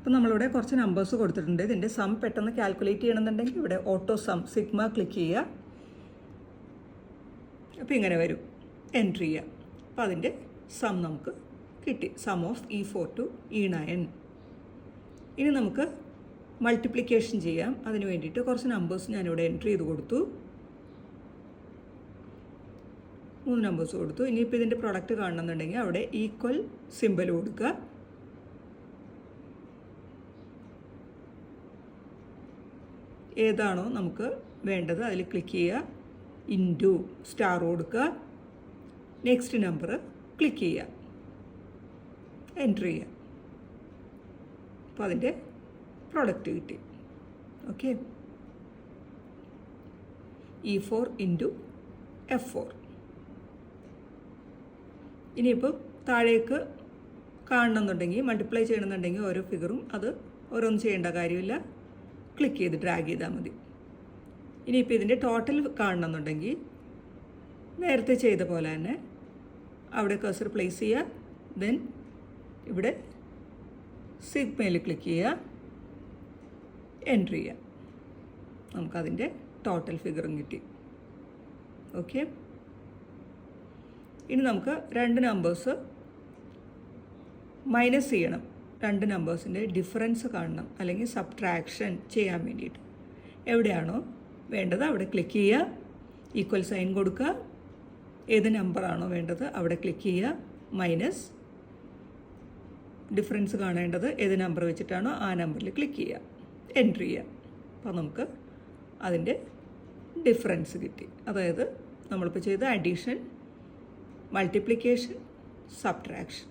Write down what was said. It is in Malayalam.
അപ്പോൾ നമ്മളിവിടെ കുറച്ച് നമ്പേഴ്സ് കൊടുത്തിട്ടുണ്ട്. ഇതിൻ്റെ സം പെട്ടെന്ന് കാൽക്കുലേറ്റ് ചെയ്യണമെന്നുണ്ടെങ്കിൽ ഇവിടെ ഓട്ടോ സം സിഗ്മ ക്ലിക്ക് ചെയ്യുക. അപ്പോൾ ഇങ്ങനെ വരും, എൻട്രി ചെയ്യുക. അപ്പോൾ അതിൻ്റെ സം നമുക്ക് കിട്ടി, some of E4 to E9. ഇനി നമുക്ക് മൾട്ടിപ്ലിക്കേഷൻ ചെയ്യാം. അതിന് വേണ്ടിയിട്ട് കുറച്ച് നമ്പേഴ്സ് ഞാനിവിടെ എൻട്രി ചെയ്ത് കൊടുത്തു. 3 നമ്പേഴ്സ് കൊടുത്തു. ഇനിയിപ്പോൾ ഇതിൻ്റെ പ്രൊഡക്റ്റ് കാണണമെന്നുണ്ടെങ്കിൽ അവിടെ ഈക്വൽ സിമ്പൽ കൊടുക്കുക. ഏതാണോ നമുക്ക് വേണ്ടത് അതിൽ ക്ലിക്ക് ചെയ്യുക, ഇൻറ്റു സ്റ്റാർ കൊടുക്കുക, നെക്സ്റ്റ് നമ്പർ ക്ലിക്ക് ചെയ്യുക, എൻറ്റർ ചെയ്യുക. അപ്പോൾ അതിൻ്റെ പ്രൊഡക്റ്റ് കിട്ടി. Okay, E4 into F4. ഇനിയിപ്പോൾ താഴേക്ക് കാണണമെന്നുണ്ടെങ്കിൽ, മൾട്ടിപ്ലൈ ചെയ്യണമെന്നുണ്ടെങ്കിൽ ഓരോ ഫിഗറും അത് ഓരോന്നും ചെയ്യേണ്ട കാര്യമില്ല, ക്ലിക്ക് ചെയ്ത് ഡ്രാഗ് ചെയ്താൽ മതി. ഇനിയിപ്പോൾ ഇതിൻ്റെ ടോട്ടൽ കാണണമെന്നുണ്ടെങ്കിൽ നേരത്തെ ചെയ്ത പോലെ തന്നെ അവിടെ കഴ്സർ പ്ലേസ് ചെയ്യുക, ദെൻ ഇവിടെ സിഗ്മയിൽ ക്ലിക്ക് ചെയ്യുക, എൻട്രി ചെയ്യുക. നമുക്കതിൻ്റെ ടോട്ടൽ ഫിഗറും കിട്ടി. ഓക്കെ, ഇനി നമുക്ക് 2 നമ്പേഴ്സ് മൈനസ് ചെയ്യണം. 2 നമ്പേഴ്സിൻ്റെ ഡിഫറൻസ് കാണണം, അല്ലെങ്കിൽ സബ്ട്രാക്ഷൻ ചെയ്യാൻ വേണ്ടിയിട്ട് എവിടെയാണോ വേണ്ടത് അവിടെ ക്ലിക്ക് ചെയ്യുക, ഈക്വൽ സൈൻ കൊടുക്കുക, ഏത് നമ്പറാണോ വേണ്ടത് അവിടെ ക്ലിക്ക് ചെയ്യുക, മൈനസ് ഡിഫറൻസ് കാണേണ്ടത് ഏത് നമ്പർ വെച്ചിട്ടാണോ ആ നമ്പറിൽ ക്ലിക്ക് ചെയ്യുക, എൻട്രി ചെയ്യുക. അപ്പോൾ നമുക്ക് അതിൻ്റെ ഡിഫറൻസ് കിട്ടി. അതായത് നമ്മളിപ്പോൾ ചെയ്ത അഡീഷൻ, മൾട്ടിപ്ലിക്കേഷൻ, സബ്ട്രാക്ഷൻ.